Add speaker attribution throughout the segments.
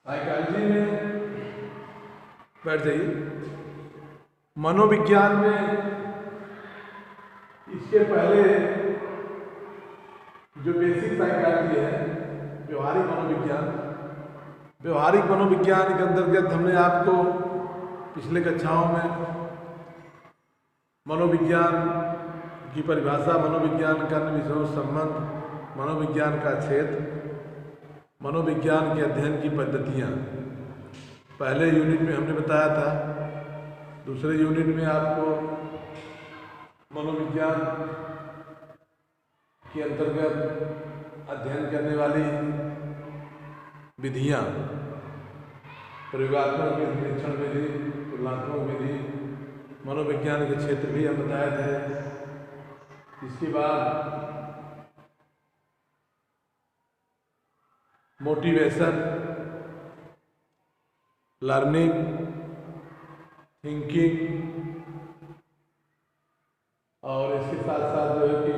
Speaker 1: Psychology में बैठ जाइए। मनोविज्ञान में इसके पहले जो बेसिक साइकोलॉजी है, व्यवहारिक मनोविज्ञान, व्यवहारिक मनोविज्ञान के अंतर्गत हमने आपको पिछले कक्षाओं में मनोविज्ञान की परिभाषा, मनोविज्ञान का अन्य विषयों से संबंध, मनोविज्ञान का क्षेत्र, मनोविज्ञान के अध्ययन की पद्धतियाँ पहले यूनिट में हमने बताया था। दूसरे यूनिट में आपको मनोविज्ञान के अंतर्गत अध्ययन करने वाली विधियाँ, प्रयोगात्मक विधि, निरीक्षण विधि, तुलनात्मक विधि, मनोविज्ञान के क्षेत्र भी हम बताए थे। इसके बाद मोटिवेशन, लर्निंग, थिंकिंग और इसके साथ साथ जो है कि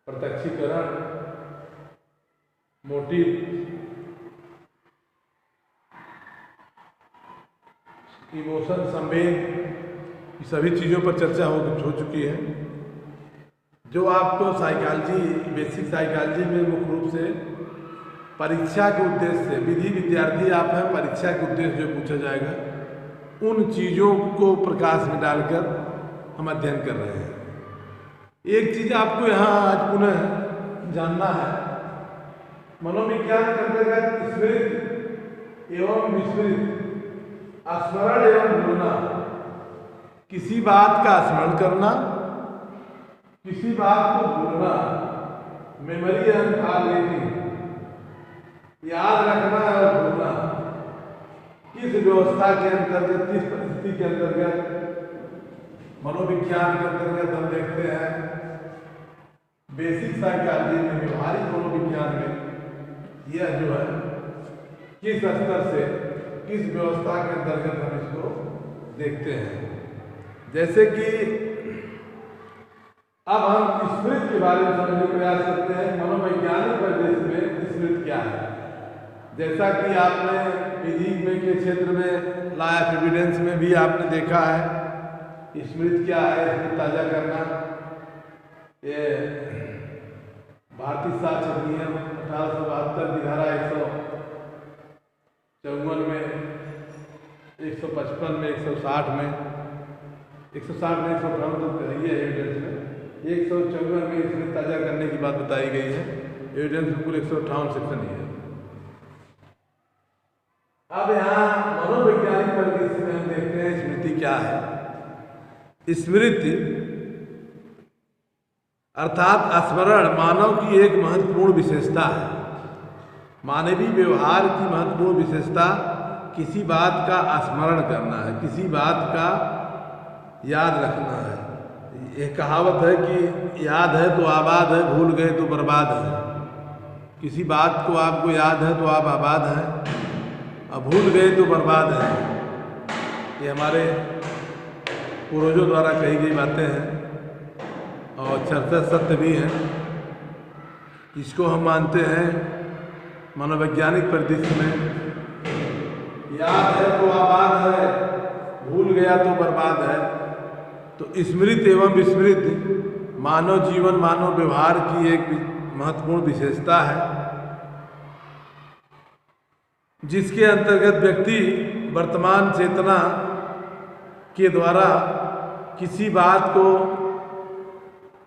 Speaker 1: प्रत्यक्षीकरण, मोटिव, इमोशन, संवेग, सभी चीज़ों पर चर्चा हो चुकी है। जो आपको साइकोलॉजी, बेसिक साइकोलॉजी में मुख्य रूप से परीक्षा के उद्देश्य से, विधि विद्यार्थी आप हैं, परीक्षा के उद्देश्य जो पूछा जाएगा उन चीज़ों को प्रकाश में डालकर हम अध्ययन कर रहे हैं। एक चीज़ आपको यहाँ आज पुनः जानना है, मनोविज्ञान के अंतर्गत स्मृति एवं विस्मृति, स्मरण एवं भूलना, किसी बात का स्मरण करना, किसी बात को भूलना, मेमोरी एंड फॉरगेटिंग, याद रखना और भूलना, किस व्यवस्था के अंतर्गत, किस परिस्थिति के अंतर्गत, मनोविज्ञान के अंतर्गत हम देखते हैं। बेसिक साइकोलॉजी में, व्यवहारिक मनोविज्ञान में यह जो है किस स्तर से, किस व्यवस्था के अंतर्गत हम इसको देखते हैं। जैसे कि अब हम स्मृति के बारे में समझने का प्रयास करते हैं। मनोवैज्ञानिक परिदृश्य में स्मृति क्या है? जैसा कि आपने फिजिक्स में के क्षेत्र में, लॉ ऑफ एविडेंस में भी आपने देखा है, स्मृति क्या है, स्मृति ताजा करना। ये भारतीय साक्ष्य अधिनियम 1872 की धारा 154 में, 155 में, 160 में, 160 में, 158 तक है एविडेंस में, 154 में स्मृति ताजा करने की बात बताई गई है। एविडेंस में कुल 158 सेक्शन ही है। अब यहाँ मनोवैज्ञानिक परिदृश्य में हम देखते हैं स्मृति क्या है। स्मृति अर्थात स्मरण मानव की एक महत्वपूर्ण विशेषता है। मानवीय व्यवहार की महत्वपूर्ण विशेषता किसी बात का स्मरण करना है, किसी बात का याद रखना है। एक कहावत है कि याद है तो आबाद है, भूल गए तो बर्बाद है। किसी बात को आपको याद है तो आप आबाद हैं, और भूल गए तो बर्बाद है। ये हमारे पूर्वजों द्वारा कही गई बातें हैं और चर्चा सत्य भी हैं। इसको हम मानते हैं मनोवैज्ञानिक परिदृश्य में। याद है तो आबाद है, भूल गया तो बर्बाद है। तो स्मृति एवं विस्मृति मानव जीवन, मानव व्यवहार की एक महत्वपूर्ण विशेषता है, जिसके अंतर्गत व्यक्ति वर्तमान चेतना के द्वारा किसी बात को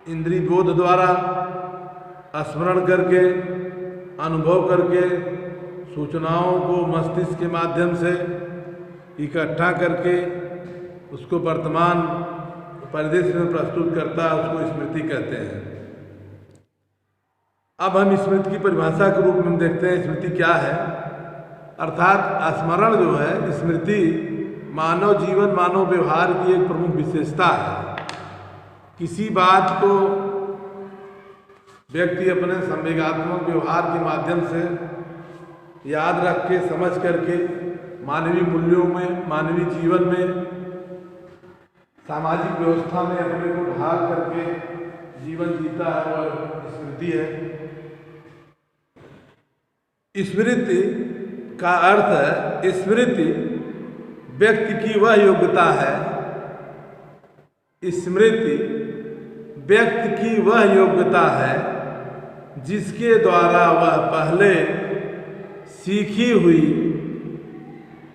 Speaker 1: इंद्रिय बोध द्वारा स्मरण करके, अनुभव करके, सूचनाओं को मस्तिष्क के माध्यम से इकट्ठा करके उसको वर्तमान परिदृश्य में प्रस्तुत करता है, उसको स्मृति कहते हैं। अब हम स्मृति की परिभाषा के रूप में हम देखते हैं स्मृति क्या है। अर्थात स्मरण जो है, स्मृति मानव जीवन, मानव व्यवहार की एक प्रमुख विशेषता है। किसी बात को व्यक्ति अपने संवेगात्मक व्यवहार के माध्यम से याद रख के, समझ करके, मानवीय मूल्यों में, मानवीय जीवन में, सामाजिक व्यवस्था में अपने को ढाल करके जीवन जीता है और स्मृति है। स्मृति का अर्थ है, स्मृति व्यक्ति की वह योग्यता है, स्मृति व्यक्ति की वह योग्यता है जिसके द्वारा वह पहले सीखी हुई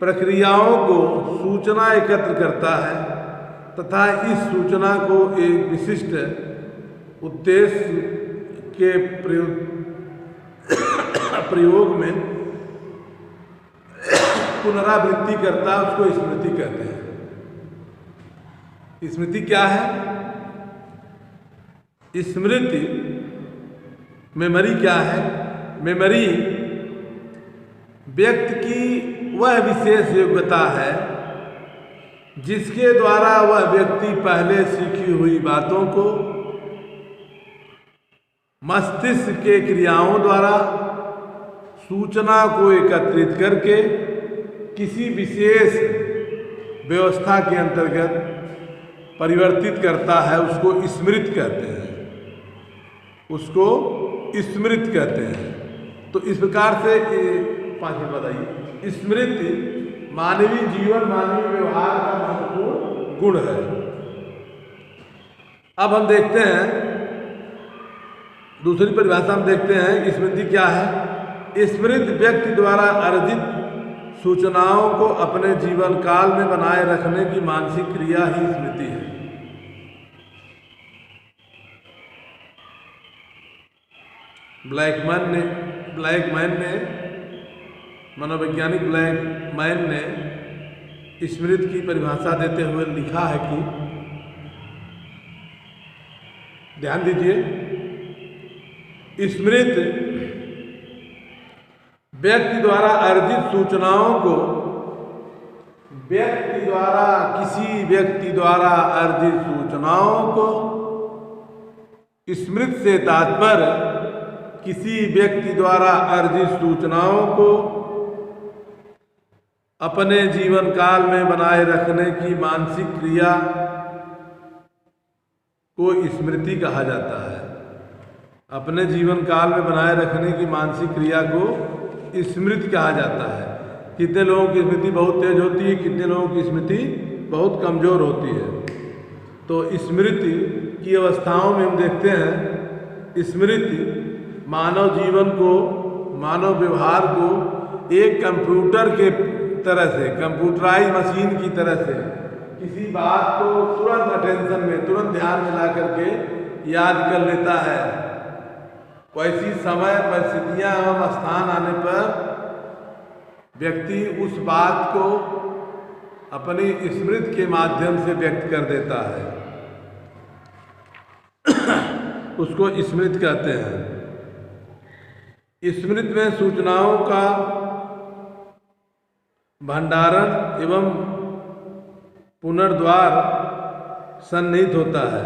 Speaker 1: प्रक्रियाओं को सूचना एकत्र करता है तथा इस सूचना को एक विशिष्ट उद्देश्य के प्रयोग में पुनरावृत्ति करता है, उसको स्मृति कहते हैं। स्मृति क्या है? स्मृति मेमोरी क्या है? मेमोरी व्यक्ति की वह विशेष योग्यता है जिसके द्वारा वह व्यक्ति पहले सीखी हुई बातों को मस्तिष्क के क्रियाओं द्वारा सूचना को एकत्रित करके किसी विशेष व्यवस्था के अंतर्गत परिवर्तित करता है, उसको स्मृति कहते हैं, उसको स्मृति कहते हैं। तो इस प्रकार से 5 मिनट बताइए, स्मृति मानवीय जीवन, मानवीय व्यवहार का महत्वपूर्ण गुण है। अब हम देखते हैं दूसरी परिभाषा में, देखते हैं स्मृति क्या है। स्मृति व्यक्ति द्वारा अर्जित सूचनाओं को अपने जीवन काल में बनाए रखने की मानसिक क्रिया ही स्मृति है। ब्लैकमैन ने मनोवैज्ञानिक ब्लैकमैन ने स्मृति की परिभाषा देते हुए लिखा है कि, ध्यान दीजिए, स्मृति व्यक्ति द्वारा अर्जित सूचनाओं को किसी व्यक्ति द्वारा अर्जित सूचनाओं को स्मृति से तात्पर्य किसी व्यक्ति द्वारा अर्जित सूचनाओं को अपने जीवन काल में बनाए रखने की मानसिक क्रिया को स्मृति कहा जाता है। अपने जीवन काल में बनाए रखने की मानसिक क्रिया को स्मृति कहा जाता है। कितने लोगों की स्मृति बहुत तेज होती है, कितने लोगों की स्मृति बहुत कमजोर होती है। तो स्मृति की अवस्थाओं में हम देखते हैं, स्मृति मानव जीवन को, मानव व्यवहार को एक कंप्यूटर के तरह से, कंप्यूटराइज मशीन की तरह से किसी बात को तुरंत अटेंशन में, तुरंत ध्यान में ला करके याद कर लेता है। वैसी समय, परिस्थितियां एवं स्थान आने पर व्यक्ति उस बात को अपनी स्मृति के माध्यम से व्यक्त कर देता है, उसको स्मृति कहते हैं। स्मृति में सूचनाओं का भंडारण एवं पुनर्द्वार सन्निहित होता है।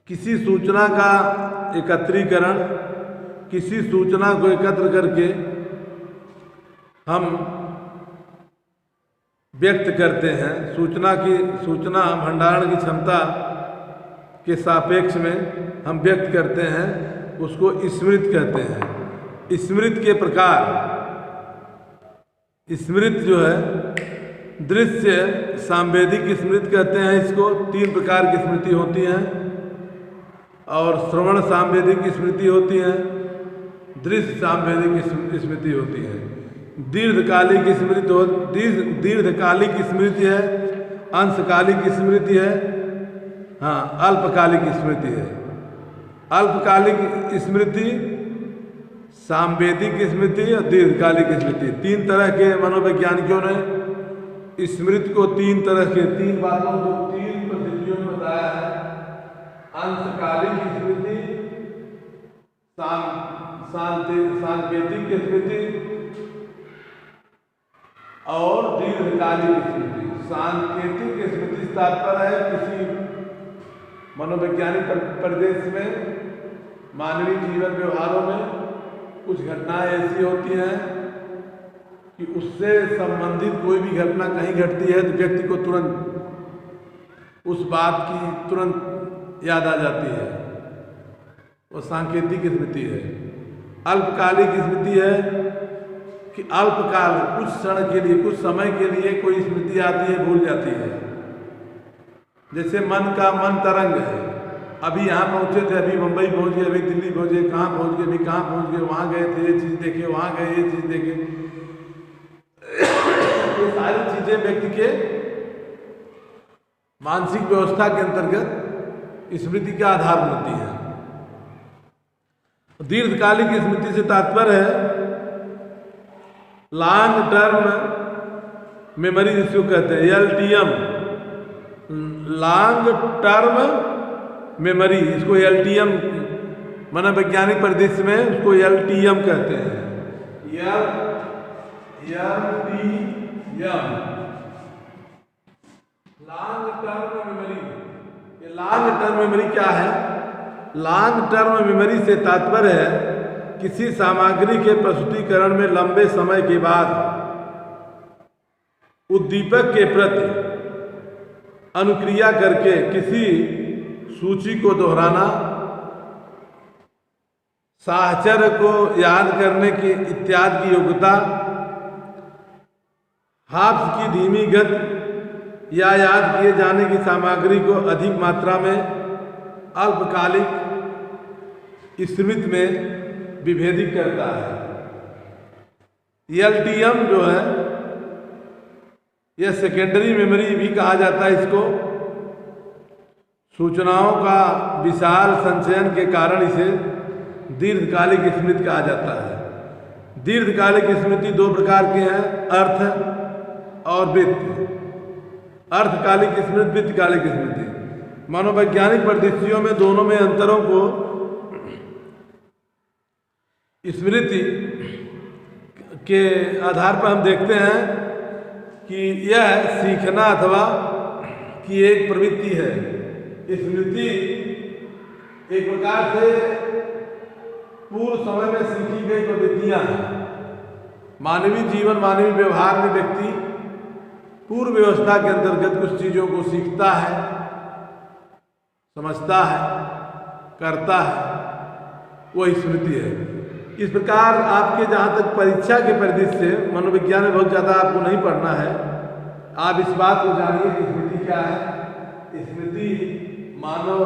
Speaker 1: किसी सूचना का एकत्रीकरण, किसी सूचना को एकत्र करके हम व्यक्त करते हैं। सूचना भंडारण की क्षमता के सापेक्ष में हम व्यक्त करते हैं, उसको स्मृति कहते हैं। स्मृति के प्रकार, स्मृति जो है, दृश्य सांवेदिक स्मृति कहते हैं इसको। 3 प्रकार की स्मृति होती हैं, और श्रवण सांवेदिक स्मृति होती है, दृश्य सांवेदिक स्मृति होती है। दीर्घकालिक स्मृति है, अंशकालिक स्मृति है, अल्पकालिक स्मृति है। अल्पकालिक स्मृति, सांवेदिक स्मृति और दीर्घकालिक स्मृति, 3 तरह के मनोवैज्ञानिकों ने स्मृति को 3 तरह के, 3 बातों को 3 पद्धतियों में बताया है। अंशकालिक स्मृति, सांकेतिक स्मृति और दीर्घकालिक स्मृति। सांकेतिक स्मृति से तात्पर्य है किसी मनोवैज्ञानिक परिदृश्य में, मानवीय जीवन व्यवहारों में कुछ घटनाएं ऐसी होती हैं कि उससे संबंधित कोई भी घटना कहीं घटती है तो व्यक्ति को तुरंत उस बात की तुरंत याद आ जाती है, वो सांकेतिक स्मृति है। अल्पकालिक स्मृति है कि अल्पकाल कुछ क्षण के लिए, कुछ समय के लिए कोई स्मृति आती है, भूल जाती है। जैसे मन का मन तरंग है, अभी यहाँ पहुँचे थे, अभी मुंबई पहुँच गए, अभी दिल्ली पहुँचे, कहाँ पहुँच गए, अभी कहाँ पहुँच गए, वहाँ गए थे, ये चीज़ देखे, वहाँ गए, ये चीज़ देखे। ये सारी चीज़ें व्यक्ति के मानसिक व्यवस्था के अंतर्गत स्मृति का आधार बनती है। दीर्घकालिक स्मृति से तात्पर्य है लॉन्ग टर्म मेमोरी, जिसको कहते हैं LTM, लॉन्ग टर्म मेमोरी। इसको LTM मनोवैज्ञानिक परिदृश्य में उसको LTM कहते हैं। LTM, long term memory. ये लॉन्ग टर्म मेमोरी क्या है? लॉन्ग टर्म मेमोरी से तात्पर्य है किसी सामग्री के प्रस्तुतीकरण में लंबे समय के बाद उद्दीपक के प्रति अनुक्रिया करके किसी सूची को दोहराना, साहचर्य को याद करने की इत्यादि की योग्यता, हाफ्स की धीमी गति या याद किए जाने की सामग्री को अधिक मात्रा में अल्पकालिक स्मृति में विभेदित करता है। LTM जो है यह सेकेंडरी मेमोरी भी कहा जाता है इसको। सूचनाओं का विशाल संचयन के कारण इसे दीर्घकालिक स्मृति कहा जाता है। दीर्घकालिक स्मृति दो प्रकार के हैं, अर्थ और वृत्त। अर्थकालिक स्मृति, वृत्तकालिक स्मृति। मनोवैज्ञानिक परिदृश्यों में दोनों में अंतरों को स्मृति के आधार पर हम देखते हैं कि यह सीखना अथवा की एक प्रवृत्ति है। स्मृति एक प्रकार से पूर्व समय में सीखी गई प्रवृत्तियां हैं। मानवीय जीवन, मानवीय व्यवहार में व्यक्ति पूर्व व्यवस्था के अंतर्गत कुछ चीज़ों को सीखता है, समझता है, करता है, वह स्मृति है। इस प्रकार आपके जहाँ तक परीक्षा के परिदृश्य से मनोविज्ञान में बहुत ज़्यादा आपको नहीं पढ़ना है, आप इस बात को जानिए कि स्मृति क्या है। स्मृति मानव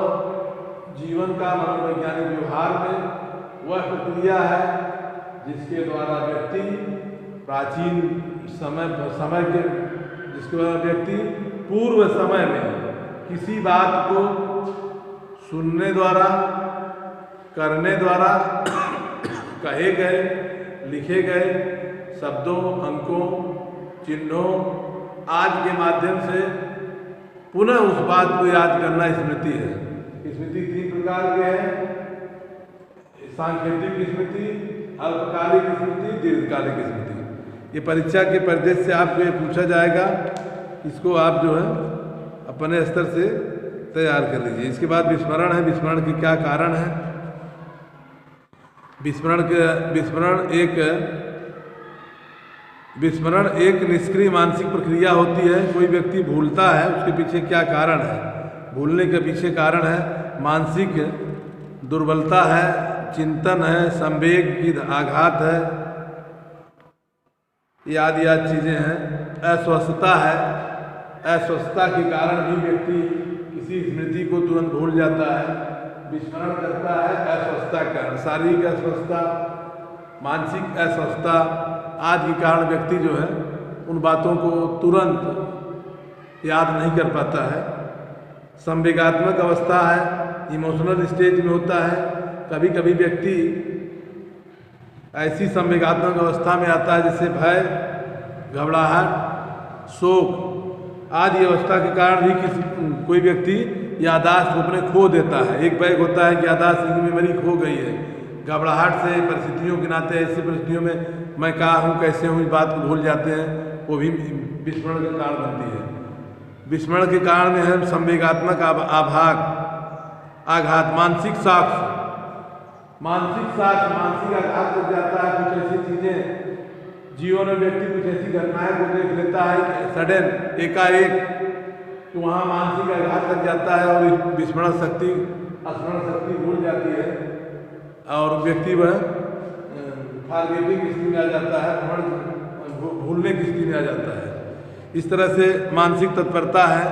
Speaker 1: जीवन का, मनोवैज्ञानिक व्यवहार में वह प्रक्रिया है जिसके द्वारा व्यक्ति प्राचीन समय के जिसके द्वारा व्यक्ति पूर्व समय में किसी बात को सुनने द्वारा, करने द्वारा, कहे गए, लिखे गए शब्दों, अंकों, चिन्हों आदि के माध्यम से पुनः उस बात को याद करना स्मृति है। स्मृति तीन प्रकार के हैं, सांकेतिक स्मृति, अल्पकालिक स्मृति, दीर्घकालिक स्मृति। ये परीक्षा के परिदृश्य से आपको ये पूछा जाएगा, इसको आप जो है अपने स्तर से तैयार कर लीजिए। इसके बाद विस्मरण है। विस्मरण के क्या कारण है? विस्मरण एक निष्क्रिय मानसिक प्रक्रिया होती है। कोई व्यक्ति भूलता है, उसके पीछे क्या कारण है? भूलने के पीछे कारण है मानसिक दुर्बलता है, चिंतन है, संवेग की आघात है, याद चीज़ें हैं। अस्वस्थता है, अस्वस्थता के कारण भी व्यक्ति किसी स्मृति को तुरंत भूल जाता है, विस्मरण करता है। अस्वस्थता के कारण, शारीरिक अस्वस्थता, मानसिक अस्वस्थता आदि के कारण व्यक्ति जो है उन बातों को तुरंत याद नहीं कर पाता है। संवेगात्मक अवस्था है, इमोशनल स्टेज में होता है। कभी कभी व्यक्ति ऐसी संवेगात्मक अवस्था में आता है जिससे भय, घबराहट, शोक आदि अवस्था के कारण भी कोई व्यक्ति याददाश्त को अपने खो देता है। एक बैग होता है कि याददाश्त की मेमोरी खो गई है, घबराहट से, परिस्थितियों के नाते ऐसी परिस्थितियों में मैं कहाँ हूँ, कैसे हूँ, इस बात को भूल जाते हैं। वो भी विस्मरण के कारण बनती है। विस्मरण के कारण में है संवेगात्मक आघात, मानसिक साक्ष्य, मानसिक आघात लग जाता है। कुछ ऐसी चीज़ें जीवन में व्यक्ति कुछ ऐसी घटनाएं को देख लेता है सडन, एकाएक, तो वहाँ मानसिक आघात लग जाता है और स्मरण शक्ति भूल जाती है और व्यक्ति वह फॉरगेटिंग की स्थिति में आ जाता है, भूलने की स्थिति में आ जाता है। इस तरह से मानसिक तत्परता है,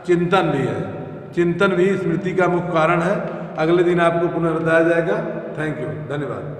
Speaker 1: चिंतन भी है। चिंतन भी स्मृति का मुख्य कारण है। अगले दिन आपको पुनः बताया जाएगा। थैंक यू, धन्यवाद।